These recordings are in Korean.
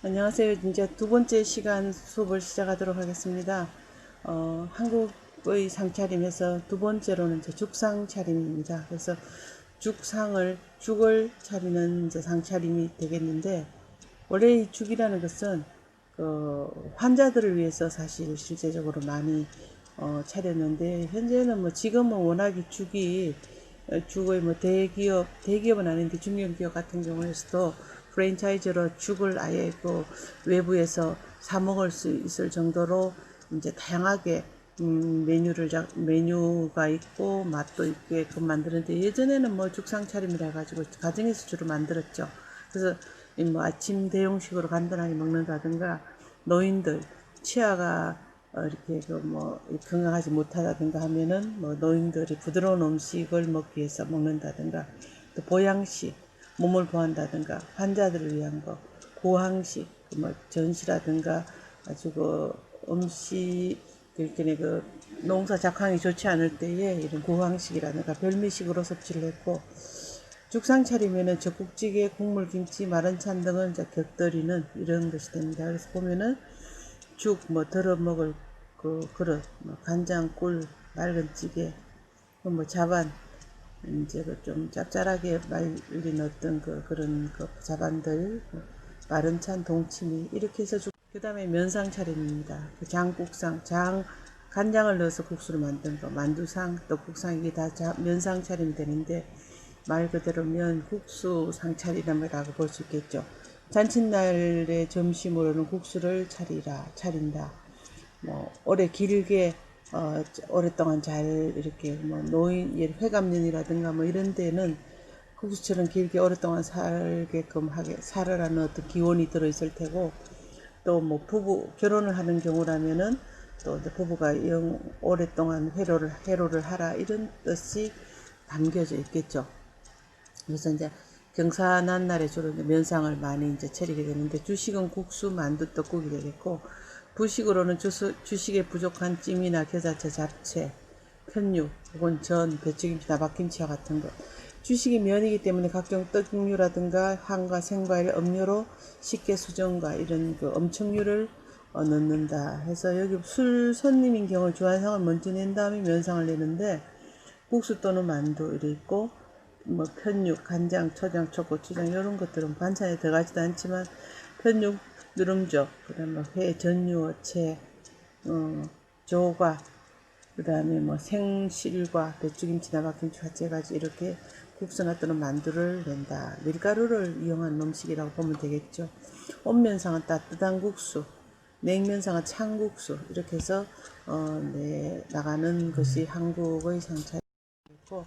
안녕하세요. 이제 두 번째 시간 수업을 시작하도록 하겠습니다. 한국의 상차림에서 두 번째로는 이제 죽상 차림입니다. 그래서 죽을 차리는 이제 상차림이 되겠는데, 원래 이 죽이라는 것은 환자들을 위해서 사실 실제적으로 많이 차렸는데, 현재는 뭐 지금은 워낙 이 죽의 뭐 대기업은 아닌데 중견기업 같은 경우에서도 프랜차이즈로 죽을 아예 외부에서 사 먹을 수 있을 정도로 이제 다양하게 메뉴가 있고 맛도 있게끔 만드는데, 예전에는 뭐 죽상 차림이라 가지고 가정에서 주로 만들었죠. 그래서 뭐 아침 대용식으로 간단하게 먹는다든가, 노인들 치아가 이렇게 건강하지 못하다든가 하면은 뭐 노인들이 부드러운 음식을 먹기 위해서 먹는다든가, 또 보양식 몸을 보한다든가, 환자들을 위한 고항식 뭐 전시라든가, 아주 음식 이렇게 농사 작황이 좋지 않을 때에 이런 고항식이라든가 별미식으로 섭취를 했고, 죽상 차리면은 젖국찌개, 국물, 김치, 마른찬 등을 이제 곁들이는 이런 것이 됩니다. 그래서 보면은 죽, 뭐 덜어 먹을 그릇, 뭐 간장, 꿀, 맑은 찌개, 자반, 이제 좀 짭짤하게 말린 어떤 그런 자반들, 마른찬, 동치미 이렇게 해서 그 다음에 면상 차림입니다. 장국상, 간장을 넣어서 국수를 만든 거, 만두상, 떡국상, 이게 다 면상 차림이 되는데, 말 그대로 국수 상차리라고 볼 수 있겠죠. 잔칫날의 점심으로는 국수를 차린다. 뭐 오래 길게 오랫동안 잘 이렇게 뭐 노인 회감년이라든가 뭐 이런 데는 국수처럼 길게 오랫동안 살게끔 하게 살으라는 어떤 기원이 들어 있을 테고, 또 뭐 부부 결혼을 하는 경우라면은 또 부부가 오랫동안 해로를 하라 이런 뜻이 담겨져 있겠죠. 그래서 이제 경사난 날에 주로 이제 면상을 많이 이제 차리게 되는데, 주식은 국수, 만두, 떡국이 되겠고, 부식으로는 주식에 부족한 찜이나 겨자채, 잡채, 편육, 혹은 전, 배추김치, 나박김치와 같은 것. 주식이 면이기 때문에 각종 떡류라든가 한과 생과일, 음료로 식혜, 수정과 이런 엄청류를 넣는다 해서, 여기 술 손님인 경우 주한상을 먼저 낸 다음에 면상을 내는데, 국수 또는 만두 이래 있고, 뭐 편육, 간장, 초장, 초고추장 이런 것들은 반찬에 들어가지도 않지만, 편육, 누룽적, 그다음에 회, 전유어, 채, 조과, 그다음에 뭐 생실과 배추김치, 나박김치, 화채가지 이렇게 국수나 또는 만두를 낸다. 밀가루를 이용한 음식이라고 보면 되겠죠. 온면상은 따뜻한 국수, 냉면상은 찬국수 이렇게 해서 나가는 것이 한국의 상차림이고,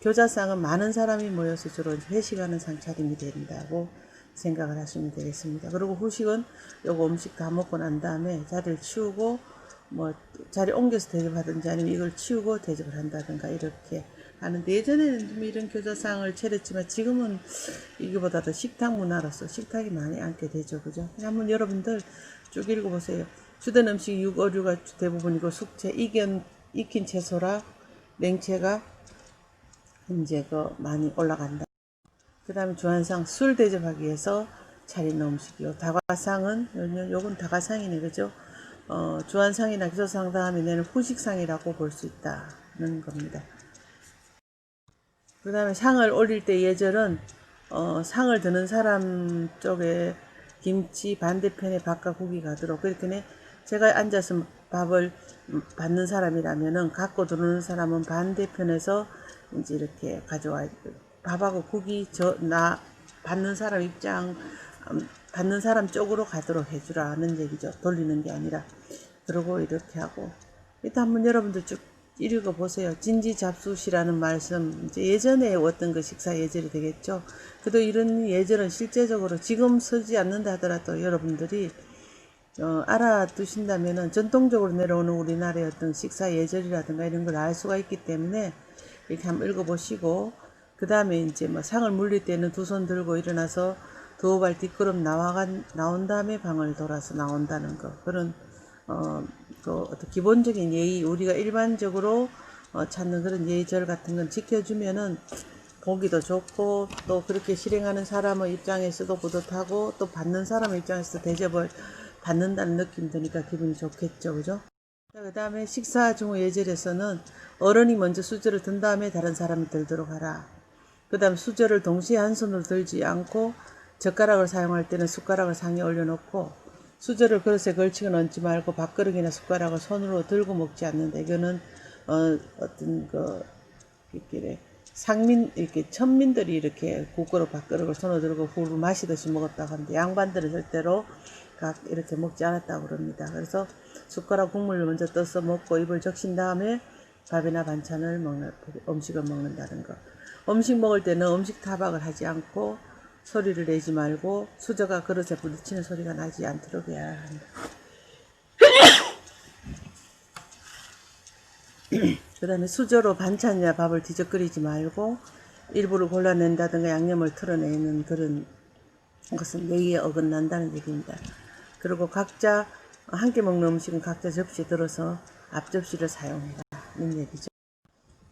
교자상은 많은 사람이 모여서 주로 회식하는 상차림이 된다고 생각을 하시면 되겠습니다. 그리고 후식은 요거 음식 다 먹고 난 다음에 자리를 치우고 뭐 자리 옮겨서 대접하든지, 아니면 이걸 치우고 대접을 한다든가 이렇게 하는데, 예전에는 좀 이런 교자상을 차렸지만 지금은 이거보다 더 식탁 문화로서 식탁이 많이 앉게 되죠. 그죠? 한번 여러분들 쭉 읽어보세요. 주된 음식 육어류가 대부분이고, 숙채, 익힌 채소라 냉채가 이제 많이 올라간다. 그 다음에 주한상, 술 대접하기 위해서 차리는 음식이요. 다과상은 요건 다과상이네, 그죠? 주한상이나 기소상 다음에 내는 후식상이라고 볼 수 있다는 겁니다. 그 다음에 상을 올릴 때 예절은 상을 드는 사람 쪽에 김치, 반대편에 밥과 국이 가도록, 그렇게 제가 앉아서 밥을 받는 사람이라면은 갖고 들어오는 사람은 반대편에서 이제 이렇게 가져와야 돼. 밥하고 국이 받는 사람 받는 사람 쪽으로 가도록 해주라는 얘기죠. 돌리는 게 아니라. 그리고 이렇게 하고, 일단 한번 여러분들 쭉 읽어보세요. 진지잡수시라는 말씀, 이제 예전에 어떤 식사 예절이 되겠죠. 그래도 이런 예절은 실제적으로 지금 쓰지 않는다 하더라도 여러분들이 알아두신다면은 전통적으로 내려오는 우리나라의 어떤 식사 예절이라든가 이런 걸 알 수가 있기 때문에 이렇게 한번 읽어보시고, 그 다음에 이제 뭐 상을 물릴 때는 두 손 들고 일어나서 두어 발 뒷걸음 나온 다음에 방을 돌아서 나온다는 거. 그런 어떤 기본적인 예의, 우리가 일반적으로 찾는 그런 예절 같은 건 지켜주면은 보기도 좋고 또 그렇게 실행하는 사람의 입장에서도 뿌듯하고 또 받는 사람의 입장에서도 대접을 받는다는 느낌이 드니까 기분이 좋겠죠. 그죠? 그 다음에 식사 중후 예절에서는 어른이 먼저 수저를 든 다음에 다른 사람이 들도록 하라. 그 다음 수저를 동시에 한 손으로 들지 않고 젓가락을 사용할 때는 숟가락을 상에 올려놓고 수저를 그릇에 걸치고 얹지 말고 밥그릇이나 숟가락을 손으로 들고 먹지 않는다. 이거는 어떤 그 이렇게 상민 이렇게 천민들이 이렇게 국그릇 밥그릇을 손으로 들고 후루 마시듯이 먹었다고 하는데 양반들은 절대로 각 이렇게 먹지 않았다고 그럽니다. 그래서 숟가락 국물을 먼저 떠서 먹고 입을 적신 다음에 밥이나 반찬을 먹는 음식을 먹는다는 거. 음식 먹을 때는 음식 타박을 하지 않고 소리를 내지 말고 수저가 그릇에 부딪히는 소리가 나지 않도록 해야 한다. 그 다음에 수저로 반찬이나 밥을 뒤적거리지 말고 일부를 골라낸다든가 양념을 털어내는 그런 것은 예의에 어긋난다는 얘기입니다. 그리고 각자 함께 먹는 음식은 각자 접시에 들어서 앞접시를 사용해라 는 얘기죠.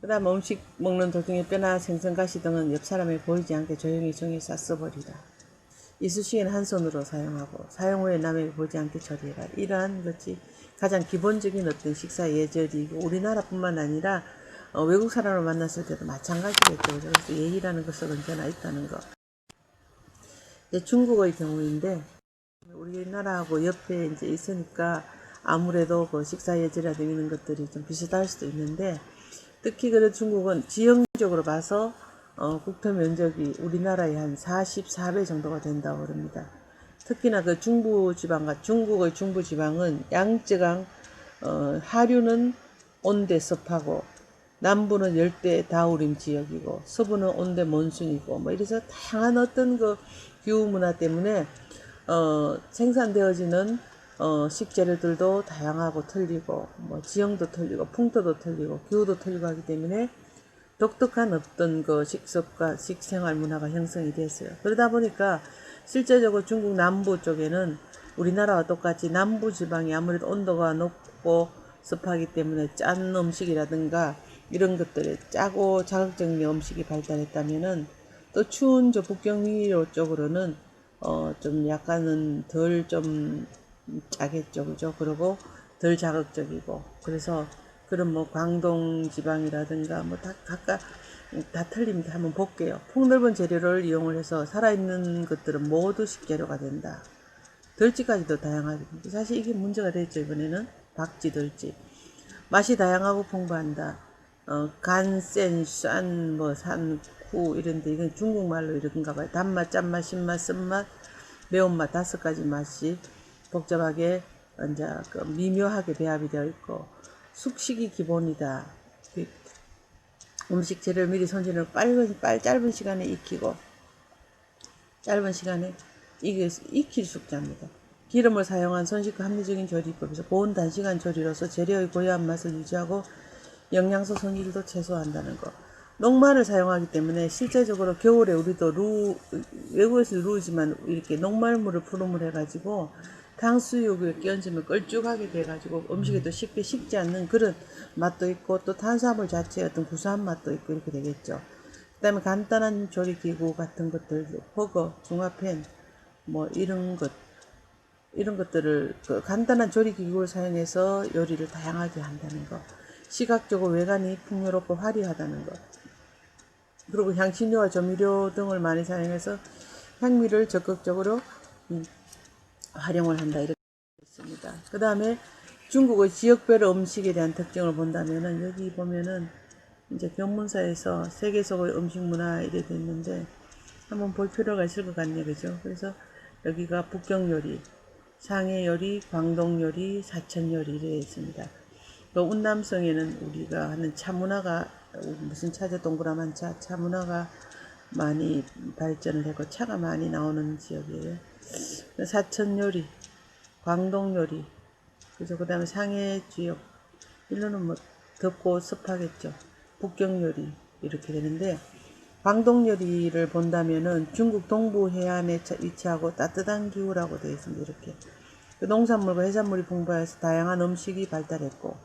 그 다음 음식 먹는 도중에 뼈나 생선, 가시 등은 옆 사람이 보이지 않게 조용히 종이에 쌌어버리라. 이쑤시개는 한 손으로 사용하고 사용 후에 남에게 보지 않게 처리해라. 이러한 것이 가장 기본적인 어떤 식사 예절이고 우리나라뿐만 아니라 외국 사람을 만났을 때도 마찬가지겠죠. 그래서 예의라는 것은 언제나 있다는 거. 이제 중국의 경우인데 우리나라하고 옆에 이제 있으니까 아무래도 그 식사 예절이라든가 이런 것들이 좀 비슷할 수도 있는데 특히 그래 중국은 지형적으로 봐서 국토 면적이 우리나라의 한 44배 정도가 된다고 그럽니다. 특히나 그 중부지방과 중국의 중부지방은 양쯔강 하류는 온대 습하고 남부는 열대 다우림 지역이고 서부는 온대 몬순이고 뭐 이래서 다양한 어떤 그 기후 문화 때문에 생산되어지는 식재료들도 다양하고 틀리고 뭐 지형도 틀리고 풍토도 틀리고 기후도 틀리고 하기 때문에 독특한 어떤 그 식습과 식생활 문화가 형성이 됐어요. 그러다 보니까 실제적으로 중국 남부 쪽에는 우리나라와 똑같이 남부 지방이 아무래도 온도가 높고 습하기 때문에 짠 음식이라든가 이런 것들에 짜고 자극적인 음식이 발달했다면은 또 추운 저 북경위로 쪽으로는 좀 약간은 덜 좀 짜겠죠, 그죠? 그리고 덜 자극적이고 그래서 그런 뭐 광동 지방이라든가 뭐 다 각각 다 틀립니다. 한번 볼게요. 폭넓은 재료를 이용을 해서 살아있는 것들은 모두 식재료가 된다. 덜찌까지도 다양하게. 사실 이게 문제가 됐죠. 이번에는 박쥐, 덜찌. 맛이 다양하고 풍부한다. 간, 센, 싼, 뭐, 산, 쿠, 이런데, 이건 중국말로 이런가 봐요. 단맛, 짠맛, 신맛, 쓴맛, 매운맛, 5가지 맛이 복잡하게, 이제, 미묘하게 배합이 되어 있고, 숙식이 기본이다. 음식 재료를 미리 손질을 짧은 시간에 익히고, 짧은 시간에 익힐 숙자입니다. 기름을 사용한 손쉽고 합리적인 조리법에서 고온 단시간 조리로서 재료의 고유한 맛을 유지하고 영양소 손실도 최소화한다는 거. 녹말을 사용하기 때문에 실제적으로 겨울에 우리도 외국에서 루지만 이렇게 녹말물을 푸름을 해가지고 탕수육을 끼얹으면 걸쭉하게 돼가지고 음식에 또 쉽게 식지 않는 그런 맛도 있고 또 탄수화물 자체의 어떤 구수한 맛도 있고 이렇게 되겠죠. 그 다음에 간단한 조리기구 같은 것들, 버거, 중화팬, 뭐 이런 것들을 간단한 조리기구를 사용해서 요리를 다양하게 한다는 거. 시각적으로 외관이 풍요롭고 화려하다는 것. 그리고 향신료와 조미료 등을 많이 사용해서 향미를 적극적으로 활용을 한다. 이렇게 있습니다. 그 다음에 중국의 지역별 음식에 대한 특징을 본다면은 여기 보면은 이제 견문사에서 세계 속의 음식 문화 이래 됐는데 한번 볼 필요가 있을 것 같네요. 그죠? 그래서 여기가 북경 요리, 상해 요리, 광동 요리, 사천 요리 이래 있습니다. 또 운남성에는 우리가 하는 차 문화가 무슨 차죠? 동그라만 차 문화가 많이 발전을 했고 차가 많이 나오는 지역이에요. 사천 요리, 광동 요리, 그죠? 그 다음에 상해 지역, 일로는 뭐 덥고 습하겠죠. 북경 요리 이렇게 되는데 광동 요리를 본다면은 중국 동부 해안에 위치하고 따뜻한 기후라고 되어 있습니다. 이렇게 그 농산물과 해산물이 풍부해서 다양한 음식이 발달했고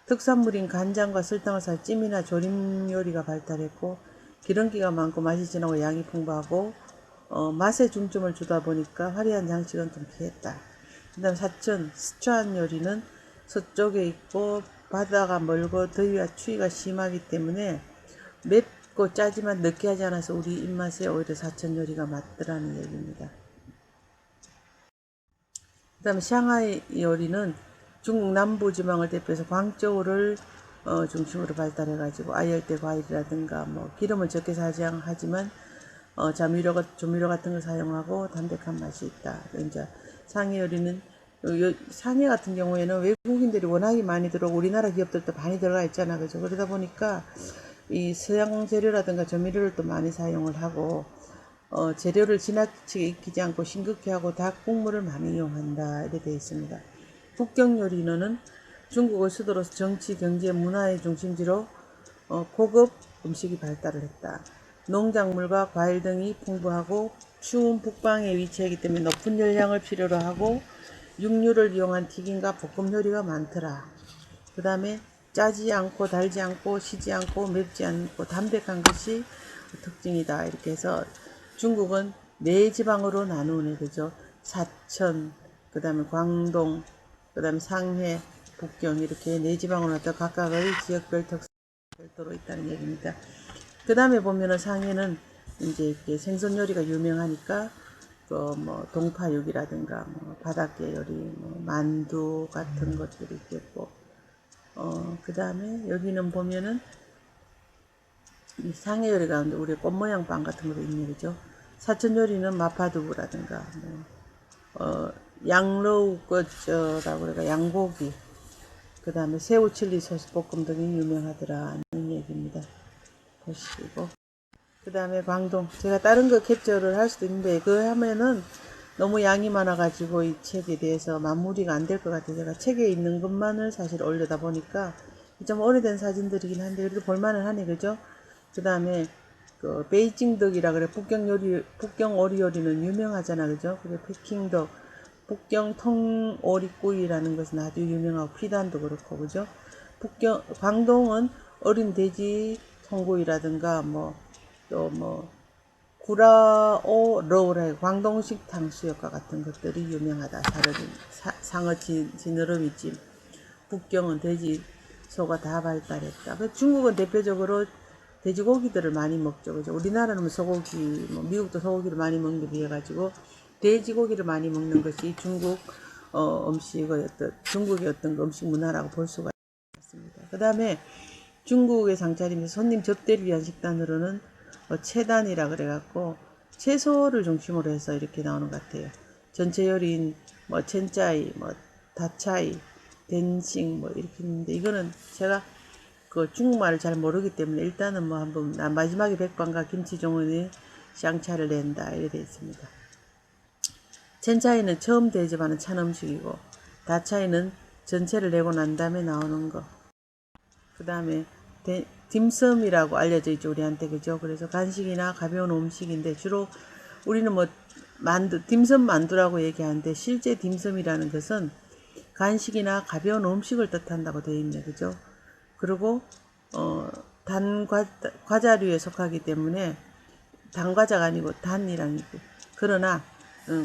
특산물인 간장과 설탕을 살 찜이나 조림 요리가 발달했고 기름기가 많고 맛이 진하고 양이 풍부하고 맛에 중점을 주다 보니까 화려한 장식은 좀 피했다. 그 다음 사천, 스촨 요리는 서쪽에 있고 바다가 멀고 더위와 추위가 심하기 때문에 맵고 짜지만 느끼하지 않아서 우리 입맛에 오히려 사천 요리가 맞더라는 얘기입니다. 그 다음에 샹하이 요리는 중국 남부지방을 대표해서 광저우를 중심으로 발달해가지고 아열대 과일이라든가 뭐 기름을 적게 사용하지만 조미료 같은 걸 사용하고 담백한 맛이 있다. 이제 상해 요리는 상해 같은 경우에는 외국인들이 워낙에 많이 들어오고 우리나라 기업들도 많이 들어가 있잖아, 그죠? 그러다 보니까 이 서양 재료라든가 조미료를 또 많이 사용을 하고 재료를 지나치게 익히지 않고 싱겁게 하고 닭 국물을 많이 이용한다 이렇게 되어 있습니다. 북경 요리는 중국의 수도로서 정치, 경제, 문화의 중심지로 고급 음식이 발달을 했다. 농작물과 과일 등이 풍부하고 추운 북방에 위치하기 때문에 높은 열량을 필요로 하고 육류를 이용한 튀김과 볶음 요리가 많더라. 그 다음에 짜지 않고 달지 않고 시지 않고 맵지 않고 담백한 것이 특징이다. 이렇게 해서 중국은 네 지방으로 나누네, 그죠? 사천, 그 다음에 광동, 그 다음에 상해, 북경 이렇게 네 지방으로 나눠 각각의 지역별 특성 별도로 있다는 얘기입니다. 그 다음에 보면은 상해는 이제 이렇게 생선 요리가 유명하니까 뭐 동파육이라든가 뭐 바닷게 요리, 뭐 만두 같은 것들이 있겠고 그 다음에 여기는 보면은 이 상해 요리 가운데 우리 꽃 모양 빵 같은 것도 있네, 그죠? 사천 요리는 마파두부라든가 양로우 거라고 그래가 양고기, 그 다음에 새우 칠리 소스 볶음 등이 유명하더라 는 얘기입니다. 보시고 그 다음에 광동, 제가 다른 거 캡처를 할 수도 있는데 그거 하면은 너무 양이 많아가지고 이 책에 대해서 마무리가 안 될 것 같아요. 제가 책에 있는 것만을 사실 올려다 보니까 좀 오래된 사진들이긴 한데 그래도 볼만은 하네, 그죠? 그 다음에 그 베이징덕이라 그래. 북경 오리 요리는 유명하잖아, 그죠? 그리고北京덕, 북경 통오리구이라는 것은 아주 유명하고 피단도 그렇고, 그죠? 광동은 어린 돼지 통구이라든가 또 구라오러우라 광동식 탕수육과 같은 것들이 유명하다. 다른 상어 지느러미찜. 북경은 돼지 소가 다 발달했다. 중국은 대표적으로 돼지고기들을 많이 먹죠, 그죠? 우리나라는 소고기, 미국도 소고기를 많이 먹는 데 비해 가지고 돼지고기를 많이 먹는 것이 중국 중국의 어떤 음식 문화라고 볼 수가 있습니다. 그 다음에 중국의 상차림에서 손님 접대를 위한 식단으로는 채단이라 그래갖고 채소를 중심으로 해서 이렇게 나오는 것 같아요. 전체 요리인 첸짜이, 다차이, 댄싱 이렇게 있는데 이거는 제가 그 중국말을 잘 모르기 때문에 일단은 한번 마지막에 백반과 김치종원이 샹차를 낸다 이렇게 되어 있습니다. 첸차이는 처음 대접하는 찬 음식이고 다차이는 전체를 내고 난 다음에 나오는 거. 그 다음에 딤섬이라고 알려져 있죠, 우리한테, 그죠? 그래서 간식이나 가벼운 음식인데 주로 우리는 딤섬 만두라고 얘기하는데 실제 딤섬이라는 것은 간식이나 가벼운 음식을 뜻한다고 되어 있네, 그죠? 그리고 과자류에 속하기 때문에 단과자가 아니고 단이라는 거. 그러나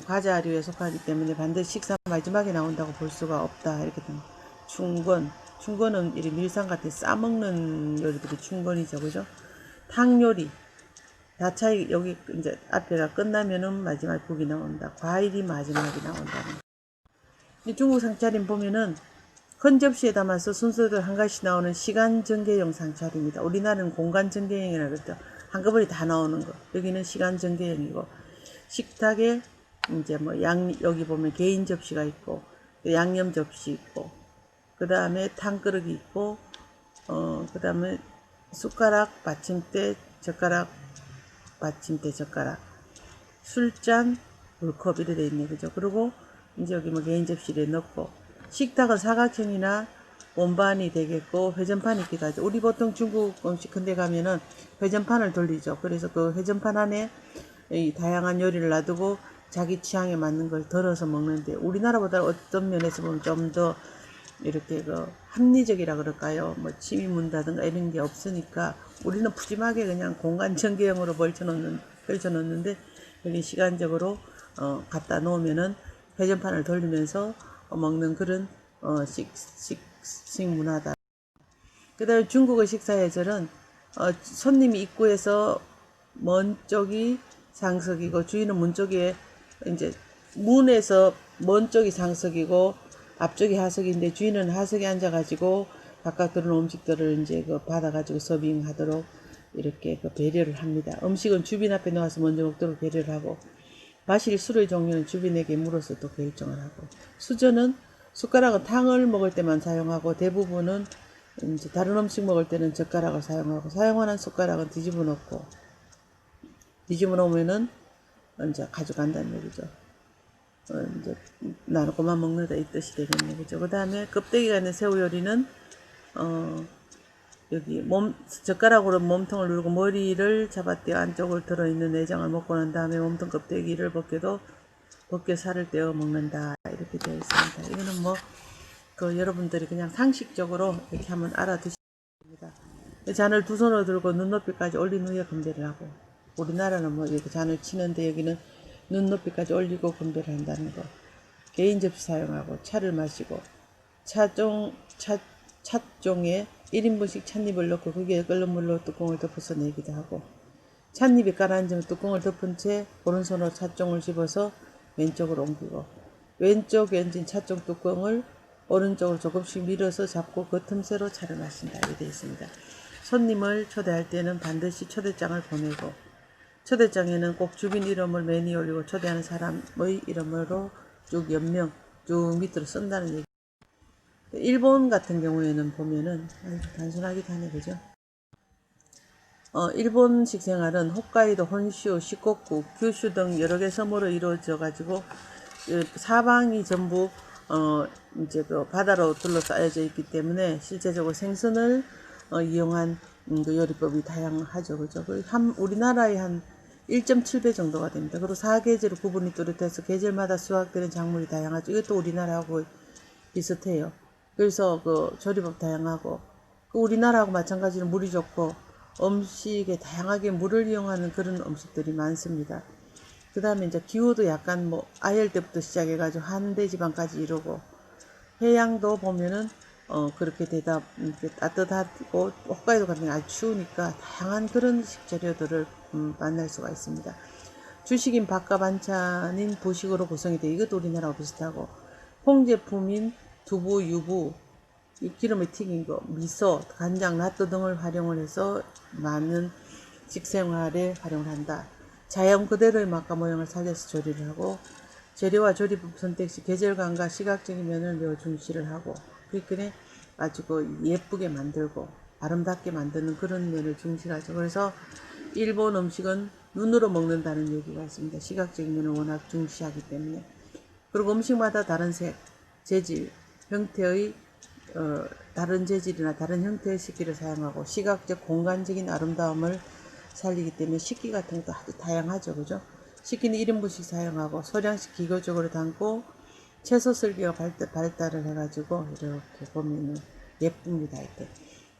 과자류에 속하기 때문에 반드시 식사 마지막에 나온다고 볼 수가 없다 이렇게 됩니다. 충건은 이 밀상 같은 싸먹는 요리들이 충건이죠, 그죠? 탕요리, 다차이 여기 이제 앞에가 끝나면은 마지막 국이 나온다. 과일이 마지막에 나온다는. 중국 상차림 보면은 큰 접시에 담아서 순서대로 한 가지씩 나오는 시간 전개형 상차림이다. 우리나라는 공간 전개형이라고 그랬죠. 한꺼번에 다 나오는 거. 여기는 시간 전개형이고 식탁에 이제 여기 보면 개인 접시가 있고 양념 접시 있고 그 다음에 탕그릇이 있고 그 다음에 숟가락, 받침대, 젓가락, 받침대, 젓가락, 술잔, 물컵 이렇게 돼 있네, 그죠? 그리고 이제 여기 개인 접시를 넣고 식탁은 사각형이나 원반이 되겠고 회전판이 있기도 하죠. 우리 보통 중국 음식 근데 가면은 회전판을 돌리죠. 그래서 그 회전판 안에 이 다양한 요리를 놔두고 자기 취향에 맞는 걸 덜어서 먹는데 우리나라보다 어떤 면에서 보면 좀 더 이렇게 그 합리적이라 그럴까요? 뭐 침이 문다든가 이런 게 없으니까 우리는 푸짐하게 그냥 공간 전개형으로 펼쳐놓는데 여기 시간적으로 갖다 놓으면은 회전판을 돌리면서 먹는 그런 식문화다. 그 다음에 중국의 식사예절은 손님이 입구에서 먼 쪽이 상석이고 주인은 문 쪽에 이제 문에서 먼 쪽이 상석이고 앞쪽이 하석인데 주인은 하석에 앉아가지고 바깥 들어온 음식들을 이제 그 받아가지고 서빙하도록 이렇게 그 배려를 합니다. 음식은 주빈 앞에 놓아서 먼저 먹도록 배려를 하고 마실 술의 종류는 주빈에게 물어서 또 결정을 하고 수저는 숟가락은 탕을 먹을 때만 사용하고 대부분은 이제 다른 음식 먹을 때는 젓가락을 사용하고 사용하는 숟가락은 뒤집어 놓고 뒤집어 놓으면은 이제 가져간다는 얘기죠. 이제 나누고만 먹는다 이 뜻이 되겠네, 그죠? 그 다음에 껍데기가 있는 새우 요리는 여기 젓가락으로 몸통을 누르고 머리를 잡아떼어 안쪽을 들어있는 내장을 먹고 난 다음에 몸통 껍데기를 벗겨 살을 떼어 먹는다 이렇게 되어 있습니다. 이거는 뭐 여러분들이 그냥 상식적으로 이렇게 한번 알아두십니다. 잔을 두 손으로 들고 눈높이까지 올린 후에 건배를 하고 우리나라는 뭐 이렇게 잔을 치는데 여기는 눈높이까지 올리고 건배를 한다는 거. 개인 접시 사용하고 차를 마시고 찻종에 1인분씩 찻잎을 넣고 거기에 끓는 물로 뚜껑을 덮어서 내기도 하고 찻잎이 가라앉으면 뚜껑을 덮은 채 오른손으로 찻종을 집어서 왼쪽으로 옮기고 왼쪽 연진 찻종 뚜껑을 오른쪽으로 조금씩 밀어서 잡고 그 틈새로 차를 마신다 이렇게 되어 있습니다. 손님을 초대할 때는 반드시 초대장을 보내고 초대장에는 꼭 주빈 이름을 매니 올리고 초대하는 사람의 이름으로 쭉 연명 쭉 밑으로 쓴다는 얘기. 일본 같은 경우에는 보면은 단순하기도 하네, 그죠? 일본식 생활은 홋카이도, 혼슈, 시코쿠, 규슈 등 여러 개 섬으로 이루어져 가지고 사방이 전부 이제 그 바다로 둘러싸여져 있기 때문에 실제적으로 생선을 이용한 그 요리법이 다양하죠, 그죠? 우리나라의 한 1.7배 정도가 됩니다. 그리고 사계절로 구분이 뚜렷해서 계절마다 수확되는 작물이 다양하죠. 이것도 우리나라하고 비슷해요. 그래서 그 조리법 다양하고 우리나라하고 마찬가지로 물이 좋고 음식에 다양하게 물을 이용하는 그런 음식들이 많습니다. 그 다음에 이제 기후도 약간 뭐 아열 때부터 시작해가지고 한대 지방까지 이루고 해양도 보면은 그렇게 되다 따뜻하고 홋카이도 같은 게 아주 추우니까 다양한 그런 식재료들을 만날 수가 있습니다. 주식인 밥과 반찬인 부식으로 구성이 돼 이것도 우리나라하고 비슷하고 홍제품인 두부, 유부, 기름에 튀긴 거, 미소, 간장, 라또 등을 활용을 해서 많은 식생활에 활용을 한다. 자연 그대로의 맛과 모양을 살려서 조리를 하고 재료와 조리법 선택 시 계절감과 시각적인 면을 매우 중시를 하고 그러니까 아주 예쁘게 만들고 아름답게 만드는 그런 면을 중시하죠. 그래서 일본 음식은 눈으로 먹는다는 얘기가 있습니다. 시각적인 면을 워낙 중시하기 때문에. 그리고 음식마다 다른 색, 재질, 형태의 다른 재질이나 다른 형태의 식기를 사용하고 시각적, 공간적인 아름다움을 살리기 때문에 식기 같은 것도 아주 다양하죠. 그죠? 식기는 1인분씩 사용하고 소량씩 기교적으로 담고 채소 설계가 발달을 해가지고 이렇게 보면 예쁩니다. 이렇게.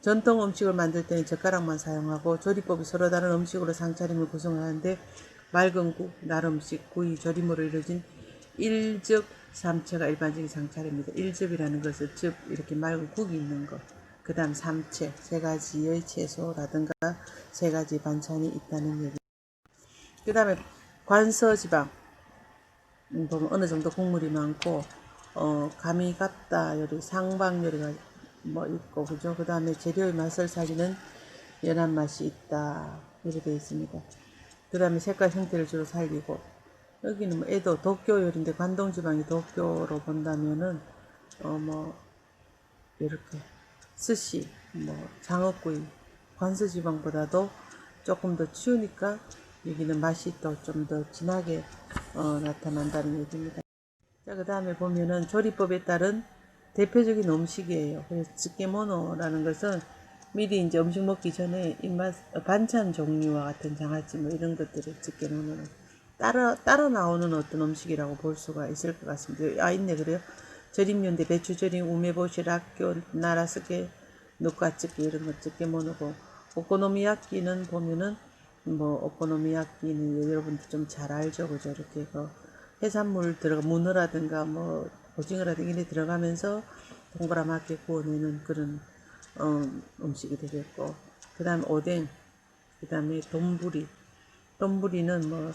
전통 음식을 만들 때는 젓가락만 사용하고 조리법이 서로 다른 음식으로 상차림을 구성하는데 맑은 국, 날음식, 구이, 조림으로 이루어진 일즙 삼채가 일반적인 상차림입니다. 일즙이라는 것은 즙 이렇게 맑은 국이 있는 것. 그 다음 삼채, 세 가지의 채소라든가 세 가지 반찬이 있다는 얘기. 그 다음에 관서지방 보면 어느 정도 국물이 많고 감이 같다 요리, 상방 요리가 뭐 있고 그죠. 그 다음에 재료의 맛을 살리는 연한 맛이 있다 이렇게 되어 있습니다. 그 다음에 색깔 형태를 주로 살리고 여기는 뭐 에도 도쿄 요리인데 관동 지방이 도쿄로 본다면은 뭐 이렇게 스시, 뭐 장어구이, 관서 지방보다도 조금 더 추우니까 여기는 맛이 또 좀 더 진하게 나타난다는 얘기입니다. 자, 그 다음에 보면은 조리법에 따른 대표적인 음식이에요. 그래서 즈케모노라는 것은 미리 이제 음식 먹기 전에 입맛 반찬 종류와 같은 장아찌 뭐 이런 것들을 즈케모노는 따라 나오는 어떤 음식이라고 볼 수가 있을 것 같습니다. 아 있네 그래요. 절임류인데 배추절임, 우메보시, 락교, 나라스게, 누까찌개 이런 거 찌개모노고, 오코노미야끼는 보면은 뭐 오코노미야끼는 여러분들 좀 잘 알죠, 그죠? 이렇게 그 해산물 들어가 문어라든가 뭐 오징어라든가 이런 데 들어가면서 동그랗게 구워내는 그런 음식이 되겠고, 그 다음에 오뎅, 그 다음에 돈부리. 돈부리는 뭐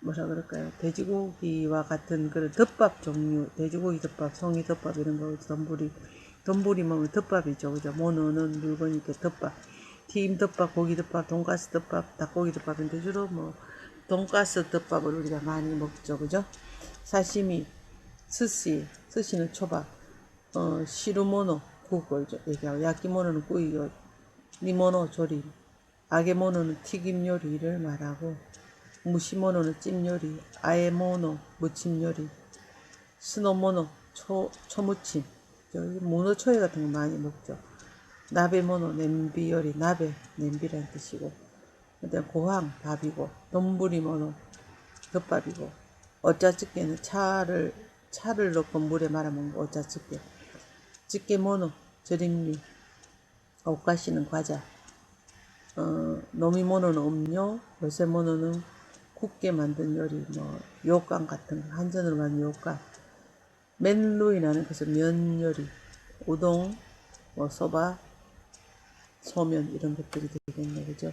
뭐라 그럴까요? 돼지고기와 같은 그런 덮밥 종류, 돼지고기 덮밥, 송이 덮밥 이런 거 돈부리. 돈부리 먹으면 덮밥이죠, 그죠? 모노는 물건이니까 덮밥. 튀김 덮밥, 고기 덮밥, 돈가스 덮밥, 닭고기 덮밥인데 주로 뭐 돈가스 덮밥을 우리가 많이 먹죠, 그죠? 사시미, 스시는 초밥, 시루모노 국을 얘기하고, 야끼모노는 꾸이요, 니모노 조림, 아게모노는 튀김 요리를 말하고, 무시모노는 찜 요리, 아에모노 무침 요리, 스노모노 초무침, 여기 문어초회 같은 거 많이 먹죠. 나베모노 냄비 요리, 나베 냄비라는 뜻이고, 그다음 고항 밥이고, 돈부리모노 덮밥이고, 어짜찌개는 차를 넣고 물에 말아 먹는 거 어짜찌개. 찌개모노 절임류, 오카시는 과자, 노미모노는 음료, 요새모노는 굽게 만든 요리, 뭐 요강 같은 거, 한전으로 만든 요강, 맨루이라는 것은 면 요리, 우동, 뭐 소바, 소면 이런 것들이 되겠네, 그죠?